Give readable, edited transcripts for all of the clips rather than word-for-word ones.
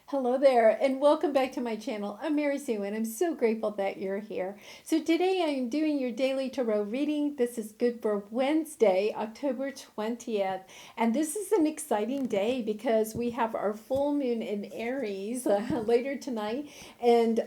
Hello there, and welcome back to my channel. I'm Mary Sue, and I'm so grateful that you're here. So today I am doing your daily tarot reading. This is good for Wednesday, October 20th, and this is an exciting day because we have our full moon in Aries later tonight, and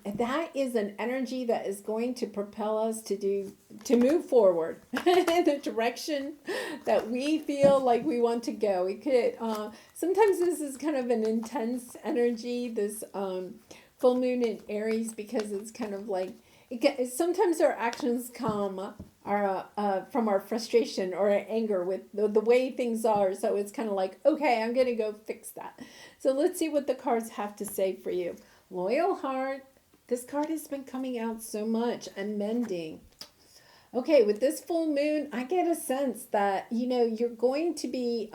that is an energy that is going to propel us to move forward in the direction that we feel like we want to go. It could sometimes this is kind of an intense energy, this full moon in Aries, because it's kind of like sometimes our actions come from our frustration or our anger with the way things are. So it's kind of like, okay, I'm going to go fix that. So let's see what the cards have to say for you. Loyal heart. This card has been coming out so much. And mending. Okay, with this full moon, I get a sense that, you're going to be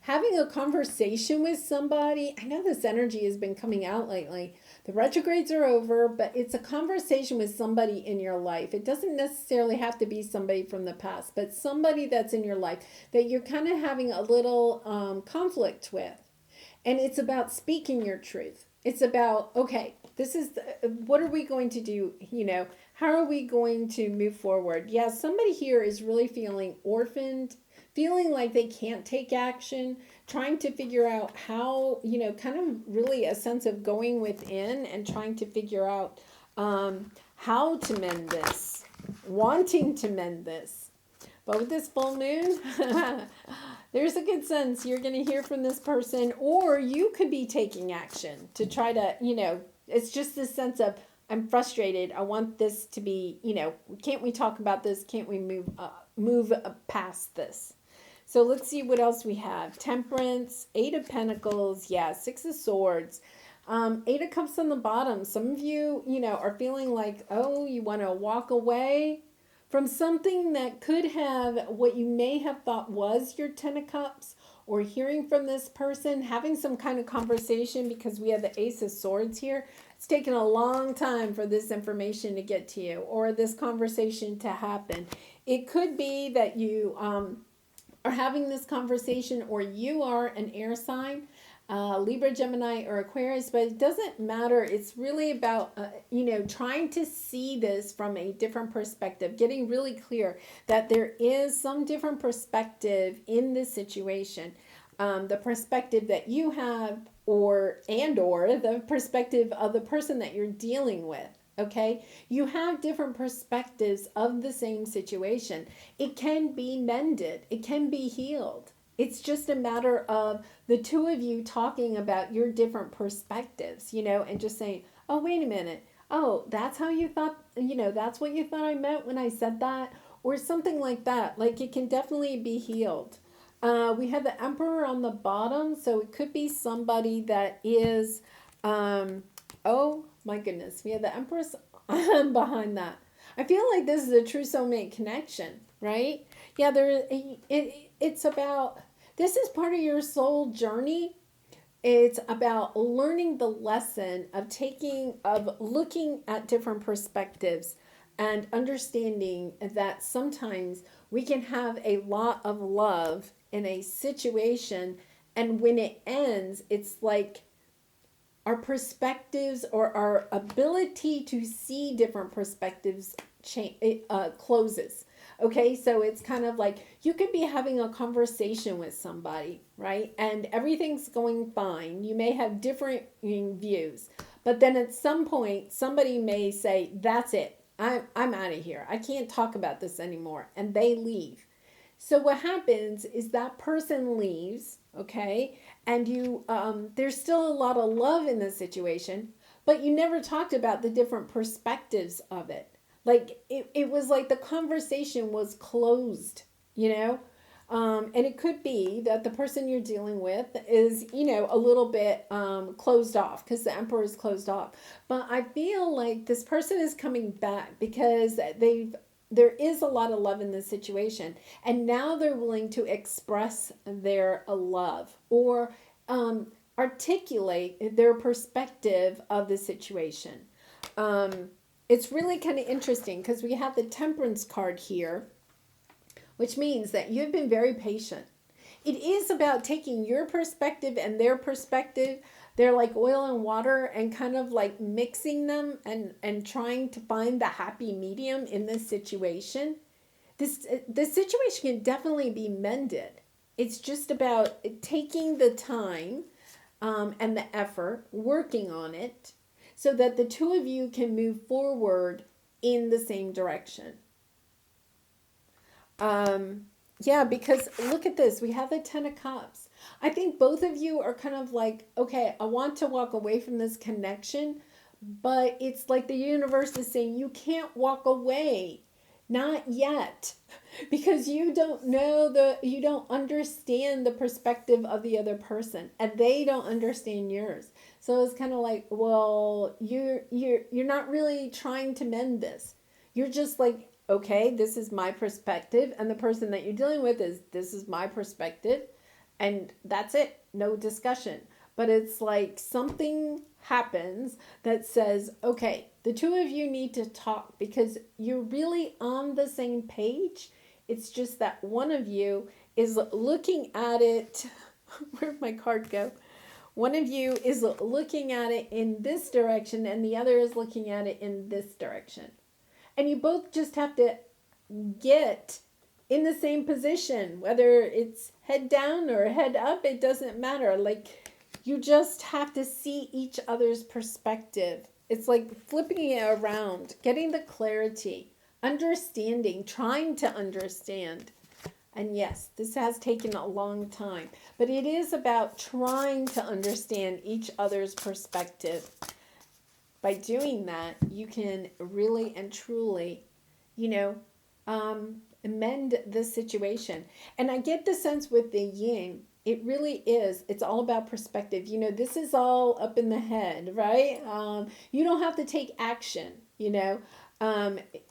having a conversation with somebody. I know this energy has been coming out lately. The retrogrades are over, but it's a conversation with somebody in your life. It doesn't necessarily have to be somebody from the past, but somebody that's in your life that you're kind of having a little conflict with. And it's about speaking your truth. It's about, okay, what are we going to do? How are we going to move forward? Yeah, somebody here is really feeling orphaned, feeling like they can't take action, trying to figure out how, kind of really a sense of going within and trying to figure out how to mend this, wanting to mend this. But with this full moon, there's a good sense you're going to hear from this person, or you could be taking action to try to, it's just this sense of, I'm frustrated. I want this to be, can't we talk about this? Can't we move past this? So let's see what else we have. Temperance, Eight of Pentacles, yeah, Six of Swords. Eight of Cups on the bottom. Some of you, are feeling like, oh, you want to walk away from something that could have what you may have thought was your Ten of Cups, or hearing from this person, having some kind of conversation, because we have the Ace of Swords here. It's taken a long time for this information to get to you, or this conversation to happen. It could be that you are having this conversation, or you are an air sign, Libra, Gemini, or Aquarius, but it doesn't matter. It's really about, trying to see this from a different perspective, getting really clear that there is some different perspective in this situation. The perspective that you have, or the perspective of the person that you're dealing with. Okay, you have different perspectives of the same situation. It can be mended, it can be healed. It's just a matter of the two of you talking about your different perspectives, and just saying, oh, wait a minute. Oh, that's how you thought, that's what you thought I meant when I said that, or something like that. Like, it can definitely be healed. We have the Emperor on the bottom, so it could be somebody that is, oh my goodness, we have the Empress behind that. I feel like this is a true soulmate connection, right? Yeah, it's about, this is part of your soul journey. It's about learning the lesson of looking at different perspectives and understanding that sometimes we can have a lot of love in a situation, and when it ends, it's like our perspectives, or our ability to see different perspectives closes. Okay, so it's kind of like you could be having a conversation with somebody, right? And everything's going fine. You may have different views, but then at some point, somebody may say, that's it. I'm out of here. I can't talk about this anymore. And they leave. So what happens is that person leaves, okay? And there's still a lot of love in the situation, but you never talked about the different perspectives of it. Like, it was like the conversation was closed, and it could be that the person you're dealing with is, a little bit closed off, because the Emperor is closed off. But I feel like this person is coming back because there is a lot of love in this situation, and now they're willing to express their love, or articulate their perspective of the situation. It's really kind of interesting because we have the Temperance card here, which means that you've been very patient. it is about taking your perspective and their perspective. They're like oil and water, and kind of like mixing them and trying to find the happy medium in this situation. This situation can definitely be mended. It's just about taking the time, and the effort, working on it, so that the two of you can move forward in the same direction. Yeah, because look at this. We have the Ten of Cups. I think both of you are kind of like, okay, I want to walk away from this connection, but it's like the universe is saying, you can't walk away. Not yet. Because you don't understand the perspective of the other person, and they don't understand yours. So it's kind of like, well, you're not really trying to mend this. You're just like, okay, this is my perspective, and the person that you're dealing with is, this is my perspective, and that's it. No discussion. But it's like something happens that says, okay, the two of you need to talk, because you're really on the same page. It's just that one of you is looking at it. Where'd my card go? One of you is looking at it in this direction, and the other is looking at it in this direction. And you both just have to get in the same position, whether it's head down or head up, it doesn't matter. Like, you just have to see each other's perspective. It's like flipping it around, getting the clarity, understanding, trying to understand. And yes, this has taken a long time, but it is about trying to understand each other's perspective. By doing that, you can really and truly, you know, mend the situation. And I get the sense with the yin, it really is. It's all about perspective. You know, this is all up in the head, right? You don't have to take action, you know.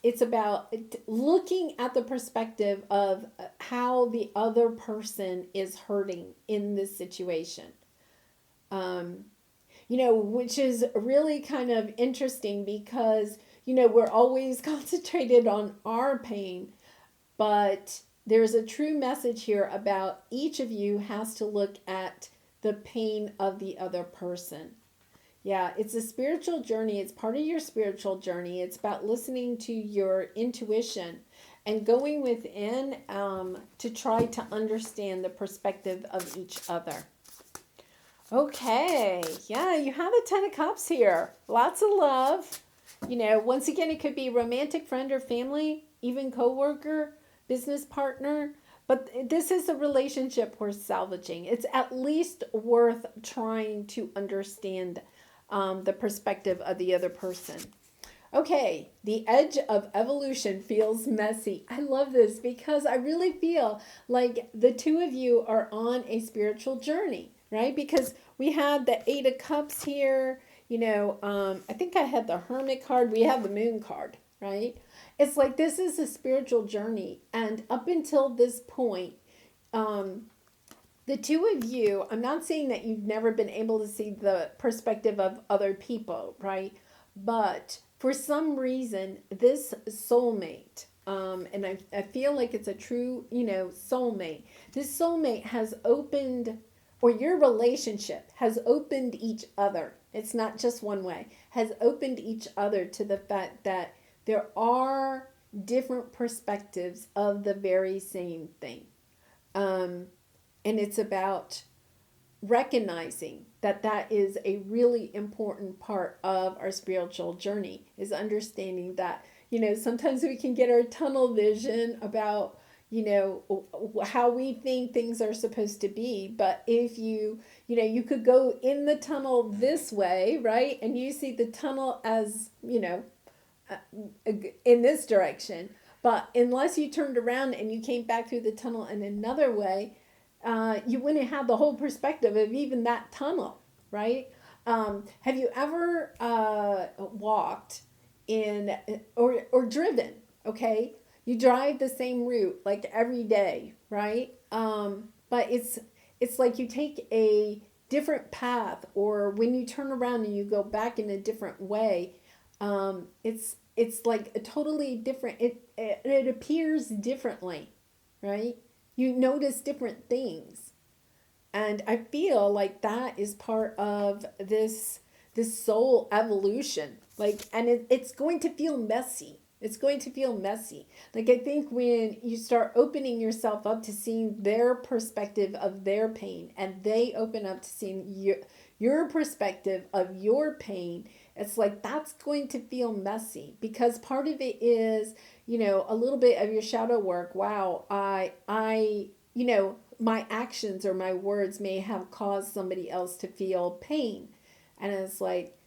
It's about looking at the perspective of how the other person is hurting in this situation. You know, which is really kind of interesting because, you know, we're always concentrated on our pain, but there's a true message here about each of you has to look at the pain of the other person. Yeah, it's a spiritual journey. It's part of your spiritual journey. It's about listening to your intuition and going within, to try to understand the perspective of each other. Okay, yeah, you have the Ten of Cups here. Lots of love. You know, once again, it could be romantic friend or family, even coworker, business partner. But this is a relationship worth salvaging. It's at least worth trying to understand the perspective of the other person. Okay, the edge of evolution feels messy. I love this because I really feel like the two of you are on a spiritual journey, right? Because we had the Eight of Cups here. You know, I think I had the Hermit card. We have the Moon card, right? It's like this is a spiritual journey. And up until this point, the two of you, I'm not saying that you've never been able to see the perspective of other people, right? But for some reason, this soulmate, and I feel like it's a true, you know, soulmate. This soulmate has opened, or your relationship has opened each other. It's not just one way, has opened each other to the fact that there are different perspectives of the very same thing. And it's about recognizing that that is a really important part of our spiritual journey, is understanding that, you know, sometimes we can get our tunnel vision about, you know, how we think things are supposed to be. But if you know, you could go in the tunnel this way, right? And you see the tunnel as, you know, in this direction. But unless you turned around and you came back through the tunnel in another way, you wouldn't have the whole perspective of even that tunnel, right? Have you ever walked in or driven? Okay, you drive the same route like every day, right? But it's like you take a different path, or when you turn around and you go back in a different way, it's like a totally different. It appears differently, right? You notice different things. And I feel like that is part of this soul evolution. Like, and it's going to feel messy. It's going to feel messy. Like, I think when you start opening yourself up to seeing their perspective of their pain, and they open up to seeing your perspective of your pain, it's like that's going to feel messy, because part of it is, a little bit of your shadow work. Wow, my actions or my words may have caused somebody else to feel pain. And it's like,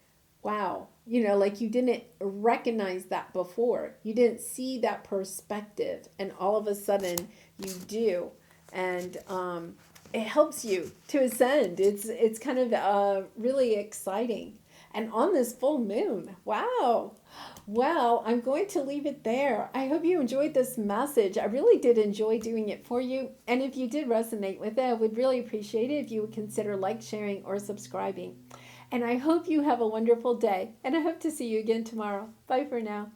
wow, like you didn't recognize that before. You didn't see that perspective. And all of a sudden you do. And it helps you to ascend. It's kind of really exciting. And on this full moon, wow. Well, I'm going to leave it there. I hope you enjoyed this message. I really did enjoy doing it for you. And if you did resonate with it, I would really appreciate it if you would consider like, sharing, or subscribing. And I hope you have a wonderful day. And I hope to see you again tomorrow. Bye for now.